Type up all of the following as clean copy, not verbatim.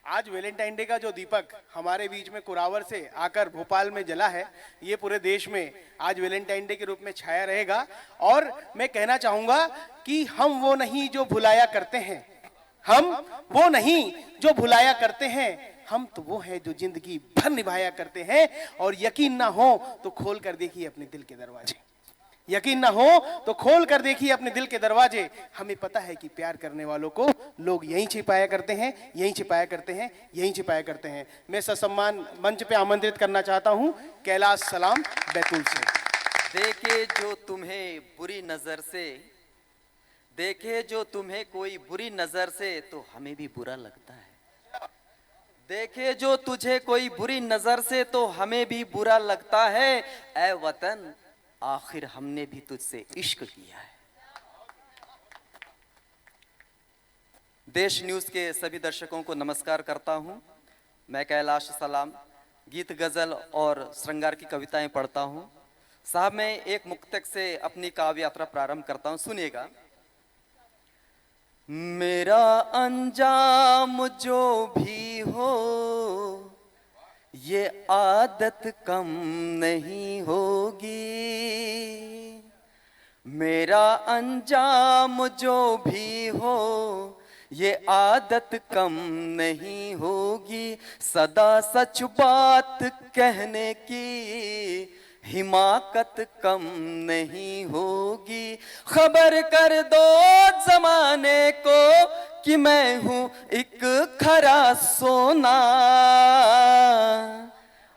आज Valentine day का जो दीपक हमारे बीच में कुरावर से आकर भोपाल में जला है, ये पूरे देश में आज वैलेंटाइन डे के रूप में छाया रहेगा। और मैं कहना चाहूंगा कि हम वो नहीं जो भुलाया करते हैं, हम वो नहीं जो भुलाया करते हैं, हम तो वो हैं जो जिंदगी भर निभाया करते हैं। और यकीन ना हो तो खोल कर देखिए अपने दिल के दरवाजे, यकीन ना हो तो खोल कर देखिए अपने दिल के दरवाजे। हमें पता है कि प्यार करने वालों को लोग यहीं छिपाया करते हैं, यहीं छिपाया करते हैं, यहीं छिपाया करते हैं। मैं ससम्मान मंच पे आमंत्रित करना चाहता हूं कैलाश सलाम बैतूल से। देखे जो तुम्हें बुरी नजर से, देखे जो तुम्हें कोई बुरी नजर से तो हमें भी बुरा लगता है। देखे जो तुझे कोई बुरी नजर से तो हमें भी बुरा लगता है। ऐ वतन आखिर हमने भी तुझसे इश्क किया है। देश न्यूज़ के सभी दर्शकों को नमस्कार करता हूं। मैं कैलाश सलाम गीत गज़ल और श्रृंगार की कविताएं पढ़ता हूं। साहब मैं एक मुक्तक से अपनी काव्य यात्रा प्रारंभ करता हूं, सुनिएगा। मेरा अंजाम जो भी हो ये आदत कम नहीं होगी। मेरा अंजाम जो भी हो ये आदत कम नहीं होगी। सदा सच बात कहने की हिमाकत कम नहीं होगी। खबर कर दो जमाने को कि मैं हूं एक खरा सोना।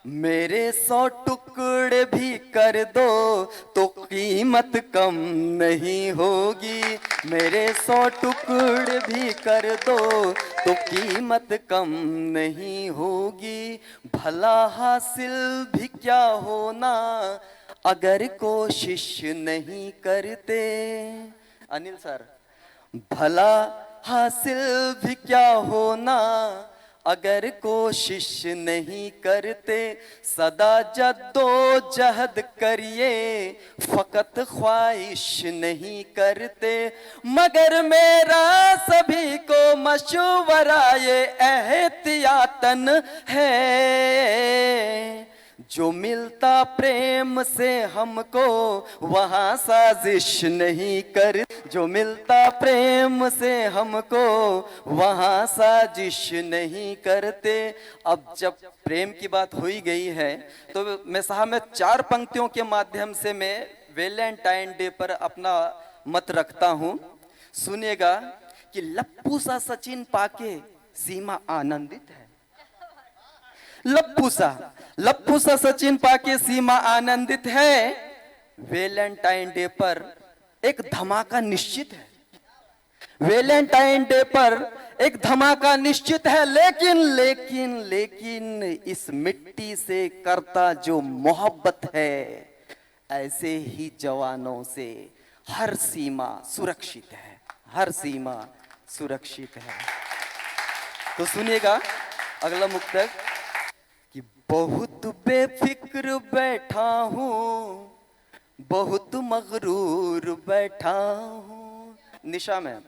मेरे 100 टुकड़े भी कर दो तो कीमत कम नहीं होगी। मेरे 100 टुकड़े भी कर दो तो कीमत कम नहीं होगी। भला हासिल भी क्या होना अगर कोशिश नहीं करते। अनिल सर, भला हासिल भी क्या होना अगर कोशिश नहीं करते। सदा जद्दोजहद करिए फकत ख्वाहिश नहीं करते। मगर मेरा सभी को मशवरा ये एहतियातन है। जो मिलता प्रेम से हमको वहाँ साजिश नहीं कर। जो मिलता प्रेम से हमको वहाँ साजिश नहीं करते। अब जब प्रेम की बात हो ही गई है तो मैं साहब में 4 पंक्तियों के माध्यम से मैं वैलेंटाइन डे पर अपना मत रखता हूँ। सुनिएगा कि लप्पू सा सचिन पाके सीमा आनंदित है। लप्पू सा सचिन पाके सीमा आनंदित है। वैलेंटाइन डे पर एक धमाका निश्चित है। वैलेंटाइन डे पर एक धमाका निश्चित है। लेकिन इस मिट्टी से करता जो मोहब्बत है, ऐसे ही जवानों से हर सीमा सुरक्षित है। हर सीमा सुरक्षित है। तो सुनिएगा अगला मुक्तक कि बहुत बेफिक्र बैठा हूँ, बहुत मगरूर बैठा हूँ। निशा में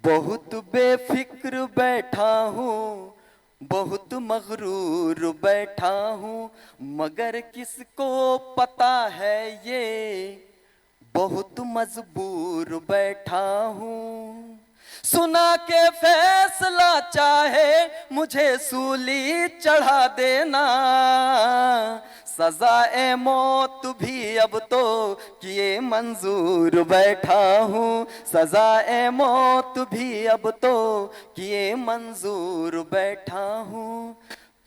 बहुत बेफिक्र बैठा हूँ, बहुत मगरूर बैठा हूँ। मगर किसको पता है ये बहुत मजबूर बैठा हूँ। सुना के फैसला चाहे मुझे सूली चढ़ा देना। सजाए मौत भी अब तो किए मंजूर बैठा हूँ। सजाए मौत भी अब तो किए मंजूर बैठा हूँ।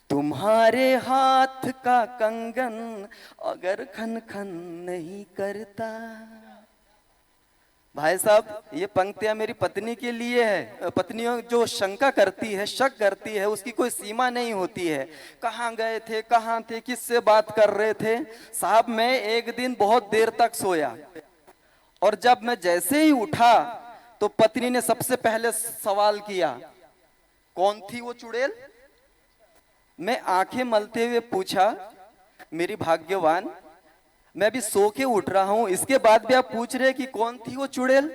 तुम्हारे हाथ का कंगन अगर खन खन नहीं करता। भाई साहब ये पंक्तियां मेरी पत्नी के लिए है। पत्नियों जो शंका करती है, शक करती है, उसकी कोई सीमा नहीं होती है। कहाँ गए थे, कहाँ थे, किससे बात कर रहे थे। साहब मैं एक दिन बहुत देर तक सोया और जब मैं जैसे ही उठा तो पत्नी ने सबसे पहले सवाल किया, कौन थी वो चुड़ैल। मैं आंखें मलते हुए पूछा, मेरी भाग्यवान मैं भी सो के उठ रहा हूं, इसके बाद भी आप पूछ रहे कि कौन थी वो चुड़ैल।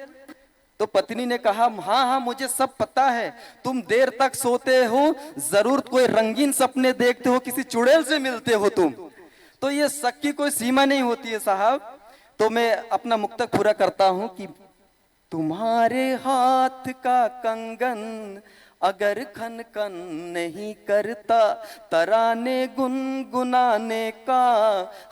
तो पत्नी ने कहा, हाँ हाँ मुझे सब पता है, तुम देर तक सोते हो, जरूर कोई रंगीन सपने देखते हो, किसी चुड़ैल से मिलते हो तुम। तो ये शक की कोई सीमा नहीं होती है साहब। तो मैं अपना मुक्तक पूरा करता हूं कि तुम्हारे हाथ का कंगन अगर खन खन नहीं करता, तराने गुनगुनाने का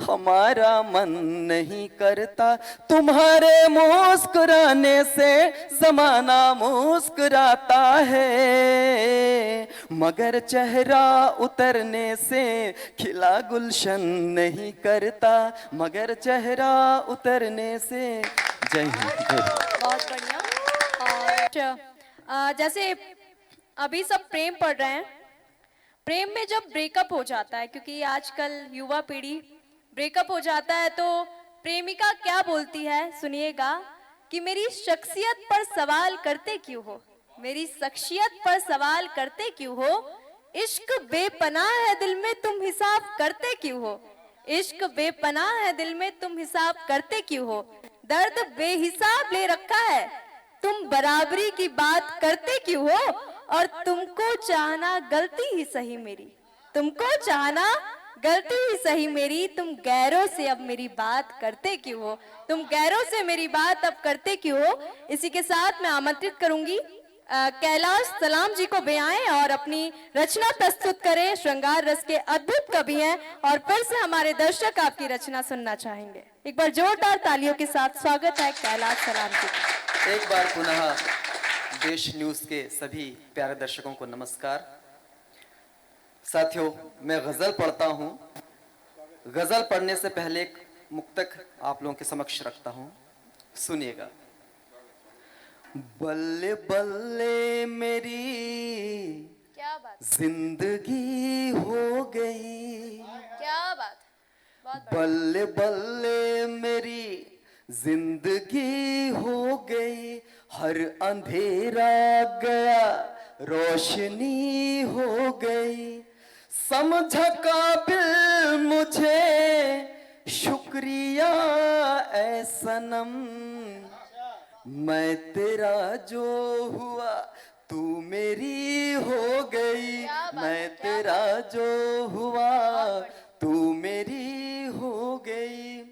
हमारा मन नहीं करता। तुम्हारे मुस्कुराने से जमाना मुस्कुराता है, मगर चेहरा उतरने से खिला गुलशन नहीं करता, मगर चेहरा उतरने से। जय हिंद, जय हिंद। बहुत बढ़िया। और जैसे अभी सब प्रेम पढ़ रहे हैं, प्रेम में जब ब्रेकअप हो जाता है, क्योंकि आजकल युवा पीढ़ी ब्रेकअप हो जाता है, तो प्रेमिका क्या बोलती है सुनिएगा कि मेरी शख्सियत पर सवाल करते क्यों हो, मेरी शख्सियत पर सवाल करते क्यों हो, इश्क बेपनाह है दिल में तुम हिसाब करते क्यों हो, इश्क बेपनाह है दिल में तुम हिसाब करते क्यों हो, दर्द बेहिसाब ले रखा है तुम बराबरी की बात करते क्यों हो, और तुमको चाहना गलती ही सही मेरी, तुमको चाहना गलती ही सही मेरी, तुम गैरों से अब मेरी बात करते क्यों हो, तुम गैरों से मेरी बात अब करते क्यों हो। इसी के साथ मैं आमंत्रित करूंगी कैलाश सलाम जी को भी आए और अपनी रचना प्रस्तुत करें। श्रृंगार रस के अद्भुत कवि हैं और फिर से हमारे दर्शक आपकी रचना सुनना चाहेंगे। एक बार जोरदार तालियों के साथ स्वागत है कैलाश सलाम जी का। एक बार पुनः देश न्यूज के सभी प्यारे दर्शकों को नमस्कार। साथियों, मैं गजल पढ़ता हूं। गजल पढ़ने से पहले एक मुक्तक आप लोगों के समक्ष रखता हूं, सुनिएगा। बल्ले बल्ले मेरी क्या बात, जिंदगी हो गई, क्या बात, बहुत बल्ले बल्ले मेरी जिंदगी हो गई, हर अंधेरा गया रोशनी हो गई, समझा काबिल मुझे शुक्रिया ऐ सनम, मैं तेरा जो हुआ तू मेरी हो गई, मैं तेरा जो हुआ तू मेरी हो गई।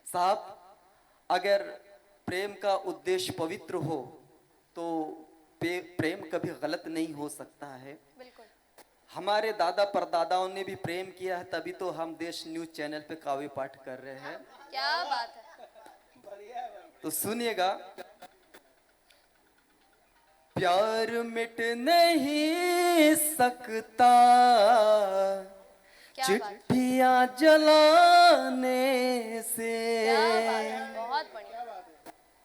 साहब, अगर प्रेम का उद्देश्य पवित्र हो तो प्रेम कभी गलत नहीं हो सकता है। बिल्कुल। हमारे दादा परदादाओं ने भी प्रेम किया है, तभी तो हम देश न्यूज चैनल पे काव्य पाठ कर रहे हैं। क्या बात है। तो सुनिएगा। प्यार मिट नहीं सकता चिट्ठियां जलाने से। बहुत बढ़िया।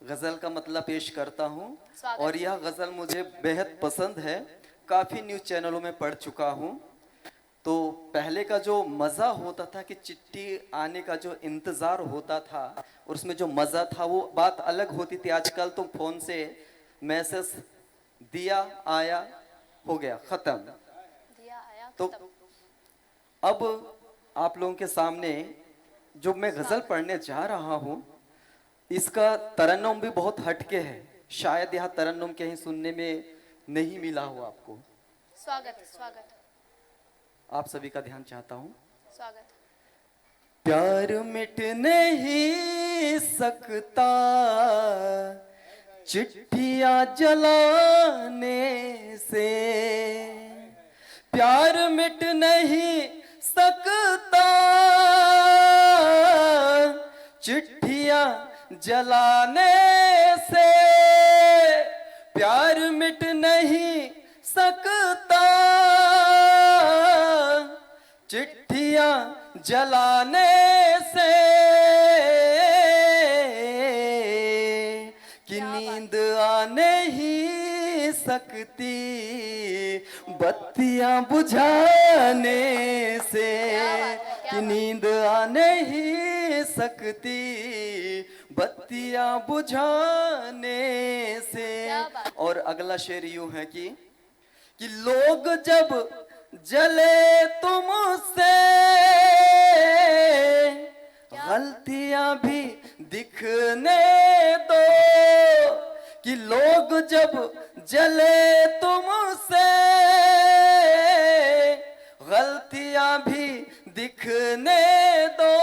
गजल का मतलब पेश करता हूँ स्वागत। और यह गजल मुझे बेहद पसंद है, काफी न्यूज चैनलों में पढ़ चुका हूँ। तो पहले का जो मजा होता था कि चिट्ठी आने का जो इंतजार होता था और उसमें जो मजा था वो बात अलग होती थी। आजकल तो फोन से मैसेज दिया आया हो गया खत्म। दिया आया तो अब आप लोगों के सामने जो मैं गजल पढ़ने जा रहा हूँ, इसका तरन्नुम भी बहुत हटके है। शायद यह तरन्नुम कहीं सुनने में नहीं मिला हो आपको। स्वागत, स्वागत, आप सभी का ध्यान चाहता हूँ। स्वागत। प्यार मिट नहीं सकता चिट्ठियां जलाने से, प्यार मिट नहीं सकता चिट्ठियां जलाने से, प्यार मिट नहीं सकता चिट्ठियां जलाने से, कि नींद आ नहीं सकती बत्तियां बुझाने से, कि नींद आ नहीं सकती बत्तियां बुझाने से। और अगला शेर यूं है कि लोग जब जले तुमसे गलतियां भी दिखने दो, कि लोग जब जले तुमसे गलतियां भी दिखने दो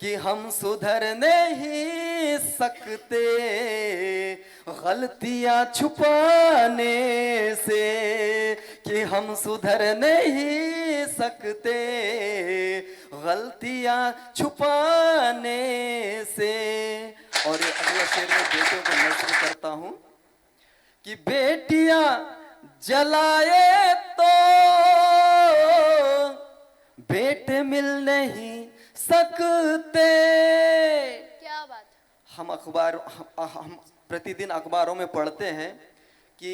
कि हम सुधर नहीं सकते गलतियां छुपाने से, कि हम सुधर नहीं सकते गलतियां छुपाने से। और ये अगला शेर में बेटों को नजर करता हूं कि बेटियां जलाए तो बेटे मिल नहीं सकते। क्या बात। हम प्रतिदिन अखबारों में पढ़ते हैं कि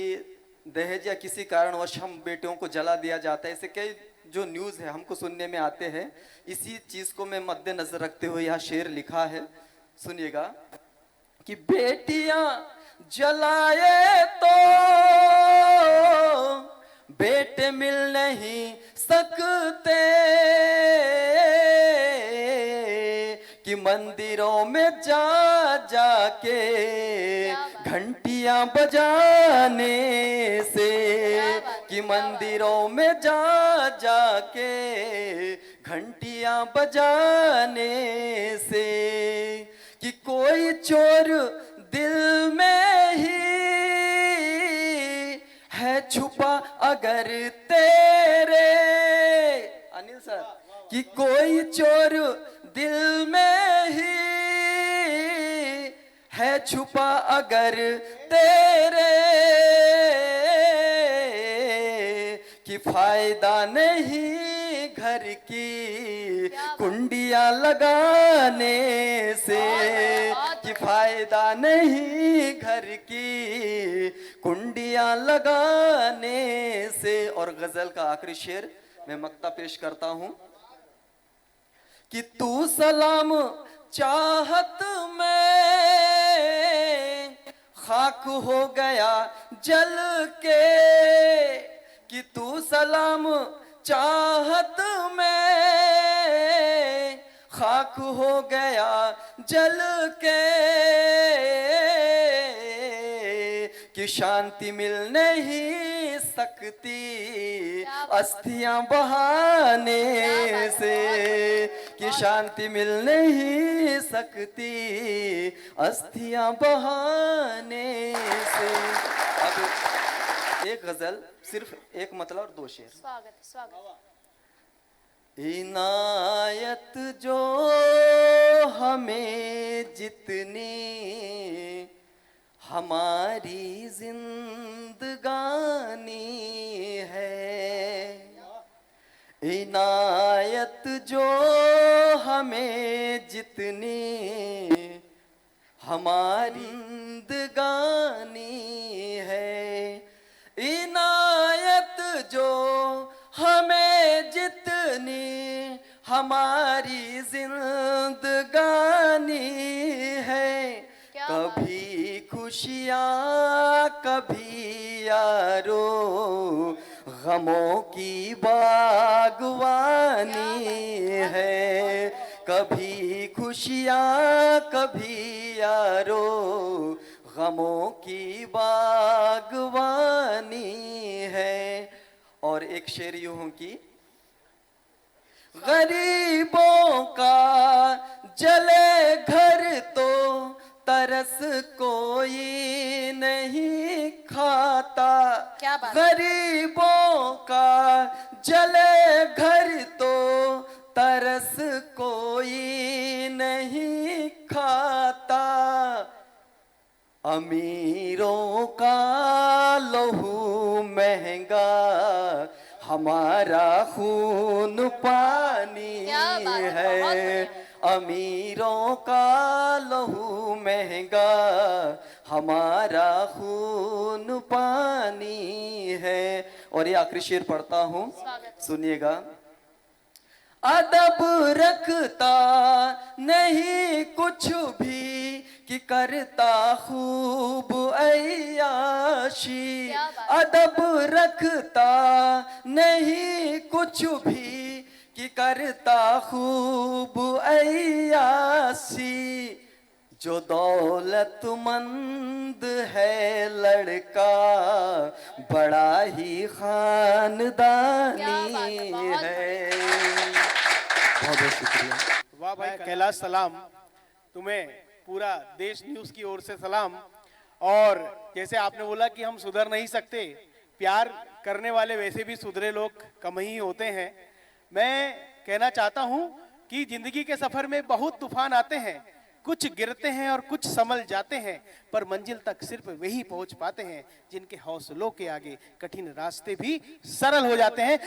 दहेज या किसी कारणवश हम बेटियों को जला दिया जाता है। ऐसे कई जो न्यूज़ है हमको सुनने में आते हैं। इसी चीज़ को मैं मद्देनजर रखते हुए यहाँ शेर लिखा है, सुनिएगा कि बेटियां जलाए तो बेटे मिल नहीं सकते, कि मंदिरों में जा जाके घंटियां बजाने से, कि मंदिरों में जा जाके घंटियां बजाने से, कि कोई चोर दिल में ही है छुपा अगर तेरे, अनिल सर, कि कोई चोर दिल में ही है छुपा अगर तेरे, कि फायदा नहीं घर की कुंडियां लगाने से, कि फायदा नहीं घर की कुंडियां लगाने से। और गजल का आखिरी शेर मैं मक्ता पेश करता हूं कि तू सलाम चाहत में खाक हो गया जल के, कि तू सलाम चाहत में खाक हो गया जल के, कि शांति मिल नहीं सकती अस्थियां बहाने से, कि शांति मिल नहीं सकती अस्थियां बहाने से। अब एक गजल, सिर्फ एक मतलब और दो शेर। स्वागत स्वागत। इनायत जो हमें जितनी हमारी जिंदगानी है, इनायत जो हमें जितनी हमारी जिंदगानी है, इनायत जो हमें जितनी हमारी जिंदगानी है, कभी खुशियाँ कभी यारो गमों की बागवानी है, कभी खुशियाँ कभी यारो गमों की बागवानी है। और एक शेर यूं हूं कि गरीबों का जले घर तो तरस कोई नहीं खाता, क्या बात। गरीबों का जले घर तो तरस कोई नहीं खाता, अमीरों का लहू महंगा हमारा खून पानी है, अमीरों का लहू महंगा हमारा खून पानी है। और ये आखिरी शेर पढ़ता हूं, सुनिएगा। अदब रखता नहीं कुछ भी कि करता खूब ऐयाशी, अदब रखता नहीं कुछ भी कि करता खूब ऐयाशी, जो दौलतमंद है लड़का बड़ा ही खानदानी क्या बात है, बहुत है। बहुत बहुत शुक्रिया। वाह भाई कैलाश सलाम, तुम्हें पूरा देश न्यूज की ओर से सलाम। और जैसे आपने बोला कि हम सुधर नहीं सकते, प्यार करने वाले वैसे भी सुधरे लोग कम ही होते हैं। मैं कहना चाहता हूं कि जिंदगी के सफर में बहुत तूफान आते हैं, कुछ गिरते हैं और कुछ संभल जाते हैं, पर मंजिल तक सिर्फ वही पहुंच पाते हैं जिनके हौसलों के आगे कठिन रास्ते भी सरल हो जाते हैं।